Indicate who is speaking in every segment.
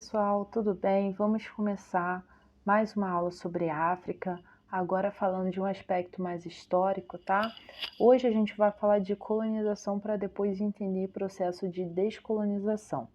Speaker 1: Pessoal, tudo bem? Vamos começar mais uma aula sobre África, agora falando de um aspecto mais histórico, tá? Hoje a gente vai falar de colonização para depois entender o processo de descolonização.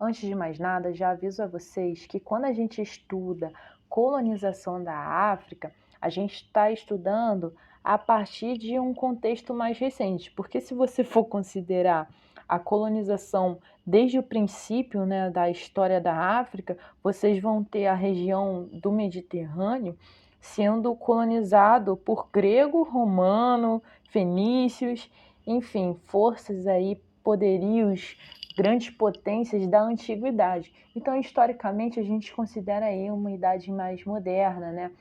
Speaker 1: Antes de mais nada, já aviso a vocês que quando a gente estuda colonização da África, a gente está estudando a partir de um contexto mais recente, porque se você for considerar a colonização desde o princípio, né, da história da África, vocês vão ter a região do Mediterrâneo sendo colonizado por grego, romano, fenícios, enfim, forças aí, poderios, grandes potências da antiguidade. Então, historicamente, a gente considera aí uma idade mais moderna, né,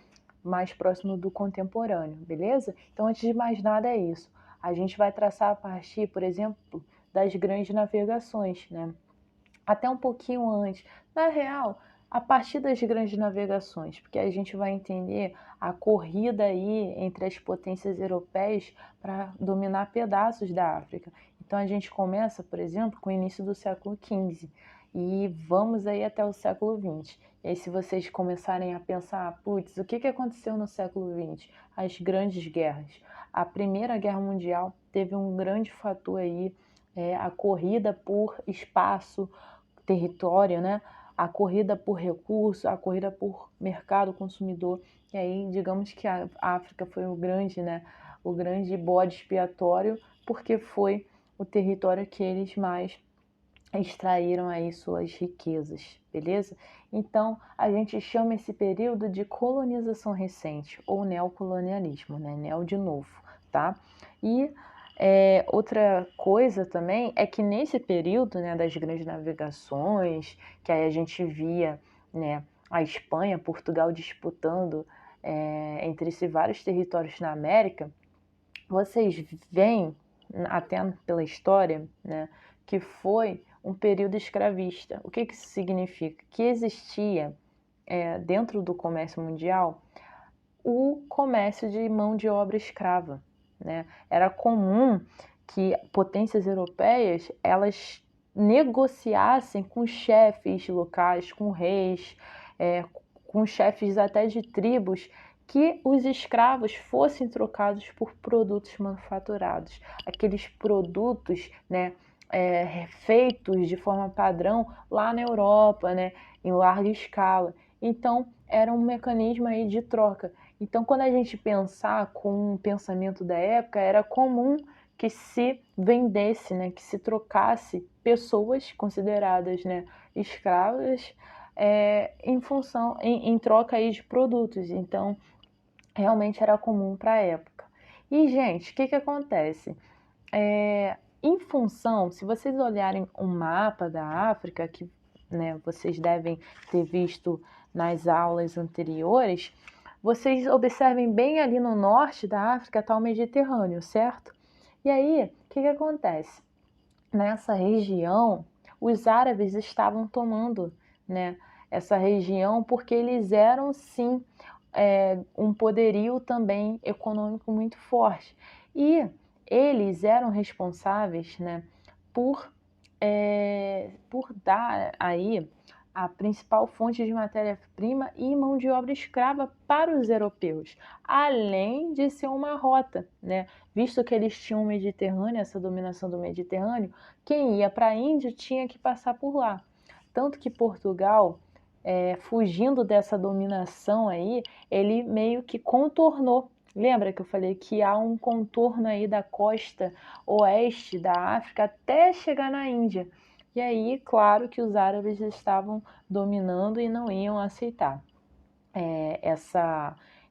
Speaker 1: mais próximo do contemporâneo, beleza? Então, antes de mais nada é isso. A gente vai traçar a partir, por exemplo, das grandes navegações, né? Até um pouquinho antes. Na real, a partir das grandes navegações, porque a gente vai entender a corrida aí entre as potências europeias para dominar pedaços da África. Então a gente começa, por exemplo, com o início do século XV e vamos aí até o século XX. E aí se vocês começarem a pensar, putz, o que aconteceu no século XX? As grandes guerras. A Primeira Guerra Mundial teve um grande fator aí, a corrida por espaço, território, né? A corrida por recurso, a corrida por mercado consumidor. E aí, digamos que a África foi o grande, né? O grande bode expiatório, porque foi o território que eles mais extraíram aí suas riquezas, beleza? Então, a gente chama esse período de colonização recente ou neocolonialismo, né? Neo de novo, tá? E outra coisa também é que nesse período, né, das grandes navegações, que aí a gente via, né, a Espanha, Portugal disputando entre si vários territórios na América, vocês veem, até pela história, né, que foi um período escravista. O que isso significa? Que existia, dentro do comércio mundial, o comércio de mão de obra escrava, né? Era comum que potências europeias elas negociassem com chefes locais, com reis, com chefes até de tribos, que os escravos fossem trocados por produtos manufaturados, aqueles produtos, né, feitos de forma padrão lá na Europa, né, em larga escala. Então, era um mecanismo aí de troca. Então, quando a gente pensar com o pensamento da época, era comum que se vendesse, né, que se trocasse pessoas consideradas, né, escravas em função, em troca aí de produtos. Então, realmente era comum para a época. E, gente, o que acontece? Em função, se vocês olharem um mapa da África, que né, vocês devem ter visto nas aulas anteriores, vocês observem bem ali no norte da África está o Mediterrâneo, certo? E aí, o que acontece? Nessa região, os árabes estavam tomando, né, essa região porque eles eram, sim, um poderio também econômico muito forte. E eles eram responsáveis, né, por dar aí a principal fonte de matéria-prima e mão de obra escrava para os europeus, além de ser uma rota, né? Visto que eles tinham o Mediterrâneo, essa dominação do Mediterrâneo, quem ia para a Índia tinha que passar por lá. Tanto que Portugal, fugindo dessa dominação aí, ele meio que contornou. Lembra que eu falei que há um contorno aí da costa oeste da África até chegar na Índia. E aí, claro que os árabes estavam dominando e não iam aceitar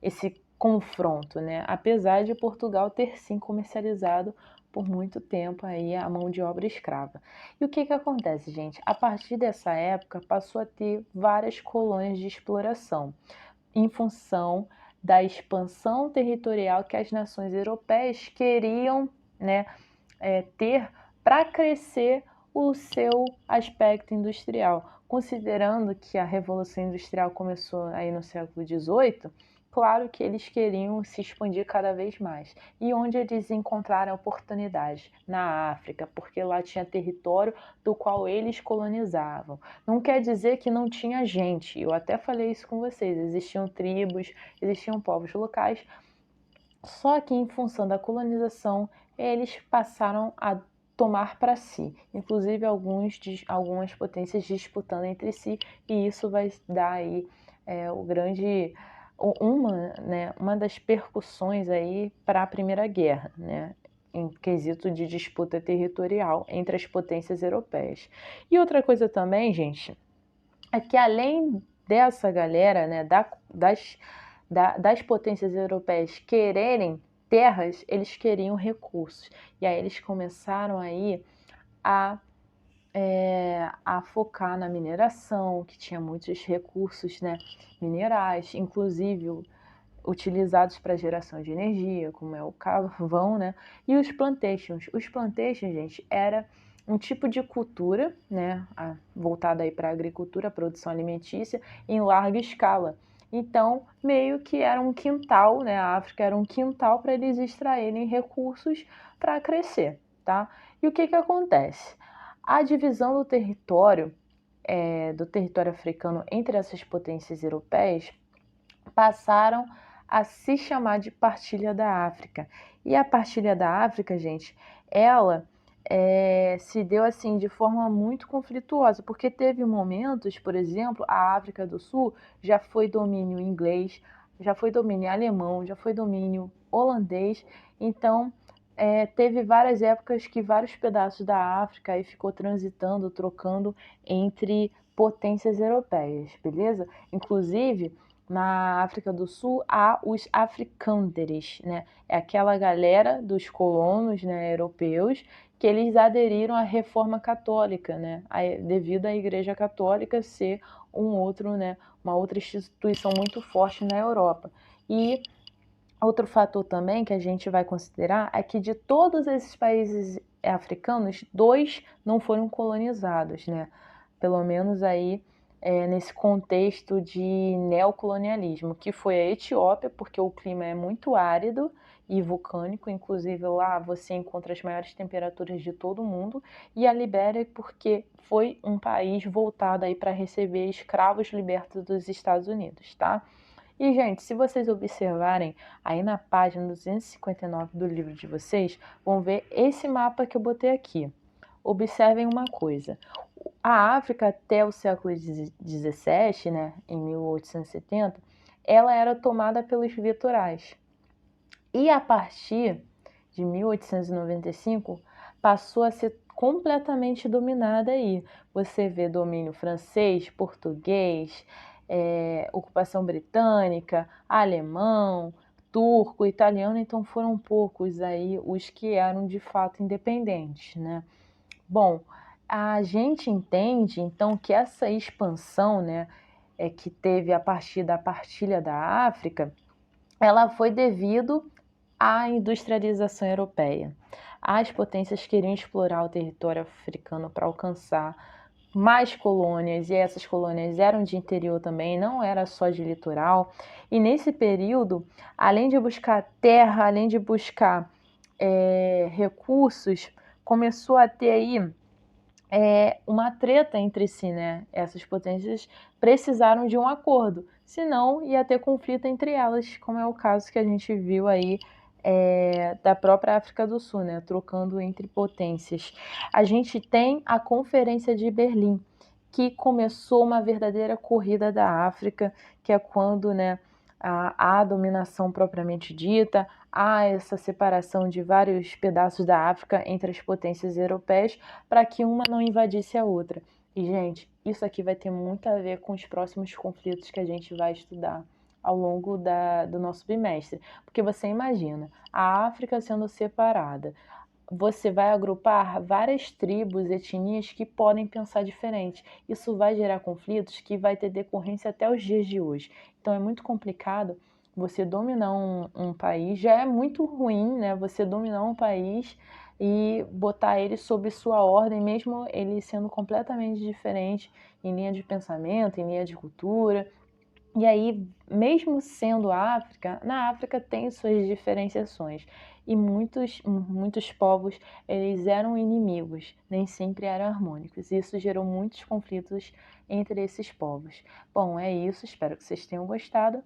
Speaker 1: esse confronto, né? Apesar de Portugal ter sim comercializado por muito tempo aí a mão de obra escrava. E o que acontece, gente? A partir dessa época passou a ter várias colônias de exploração, em função da expansão territorial que as nações europeias queriam, né, ter para crescer o seu aspecto industrial. Considerando que a Revolução Industrial começou aí no século XVIII, claro que eles queriam se expandir cada vez mais. E onde eles encontraram oportunidade? Na África, porque lá tinha território do qual eles colonizavam. Não quer dizer que não tinha gente, eu até falei isso com vocês, existiam tribos, existiam povos locais, só que em função da colonização, eles passaram a tomar para si, inclusive algumas potências disputando entre si, e isso vai dar aí o grande uma das percussões aí para a Primeira Guerra, né? Em quesito de disputa territorial entre as potências europeias. E outra coisa também, gente, é que além dessa galera, né, das potências europeias quererem terras, eles queriam recursos. E aí eles começaram aí a, a focar na mineração, que tinha muitos recursos, né, minerais, inclusive utilizados para geração de energia, como é o carvão, né? E os plantations. Os plantations, gente, era um tipo de cultura, né, voltada aí para a agricultura, a produção alimentícia, em larga escala. Então, meio que era um quintal, né? A África era um quintal para eles extraírem recursos para crescer, tá? E o que que acontece? A divisão do território africano entre essas potências europeias passaram a se chamar de Partilha da África. E a Partilha da África, gente, ela se deu assim de forma muito conflituosa, porque teve momentos, por exemplo, a África do Sul já foi domínio inglês, já foi domínio alemão, já foi domínio holandês, então teve várias épocas que vários pedaços da África aí ficou transitando, trocando entre potências europeias, beleza? Inclusive, na África do Sul há os africânderes, né? É aquela galera dos colonos, né, europeus que eles aderiram à Reforma Católica, né? Devido à Igreja Católica ser né, uma outra instituição muito forte na Europa. E outro fator também que a gente vai considerar é que de todos esses países africanos, 2 não foram colonizados, né? Pelo menos aí nesse contexto de neocolonialismo, que foi a Etiópia, porque o clima é muito árido e vulcânico, inclusive lá você encontra as maiores temperaturas de todo o mundo, e a Libéria, porque foi um país voltado aí para receber escravos libertos dos Estados Unidos, tá? E, gente, se vocês observarem aí na página 259 do livro de vocês, vão ver esse mapa que eu botei aqui. Observem uma coisa. A África até o século XVII, né, em 1870, ela era tomada pelos litorais. E a partir de 1895, passou a ser completamente dominada aí. Você vê domínio francês, português, ocupação britânica, alemão, turco, italiano, então foram poucos aí os que eram de fato independentes, né? Bom, a gente entende então que essa expansão, né, que teve a partir da partilha da África, ela foi devido à industrialização europeia. As potências queriam explorar o território africano para alcançar mais colônias, e essas colônias eram de interior também, não era só de litoral. E nesse período, além de buscar terra, além de buscar recursos, começou a ter aí uma treta entre si, né? Essas potências precisaram de um acordo, senão ia ter conflito entre elas, como é o caso que a gente viu aí da própria África do Sul, né? Trocando entre potências. A gente tem a Conferência de Berlim, que começou uma verdadeira corrida da África, que é quando, né, há a dominação propriamente dita, há essa separação de vários pedaços da África entre as potências europeias para que uma não invadisse a outra. E, gente, isso aqui vai ter muito a ver com os próximos conflitos que a gente vai estudar ao longo do nosso bimestre. Porque você imagina, a África sendo separada, você vai agrupar várias tribos, etnias que podem pensar diferente. Isso vai gerar conflitos que vai ter decorrência até os dias de hoje. Então é muito complicado você dominar um país, já é muito ruim, né? Você dominar um país e botar ele sob sua ordem, mesmo ele sendo completamente diferente em linha de pensamento, em linha de cultura. E aí, mesmo sendo África, na África tem suas diferenciações e muitos povos eles eram inimigos, nem sempre eram harmônicos. Isso gerou muitos conflitos entre esses povos. Bom, é isso, espero que vocês tenham gostado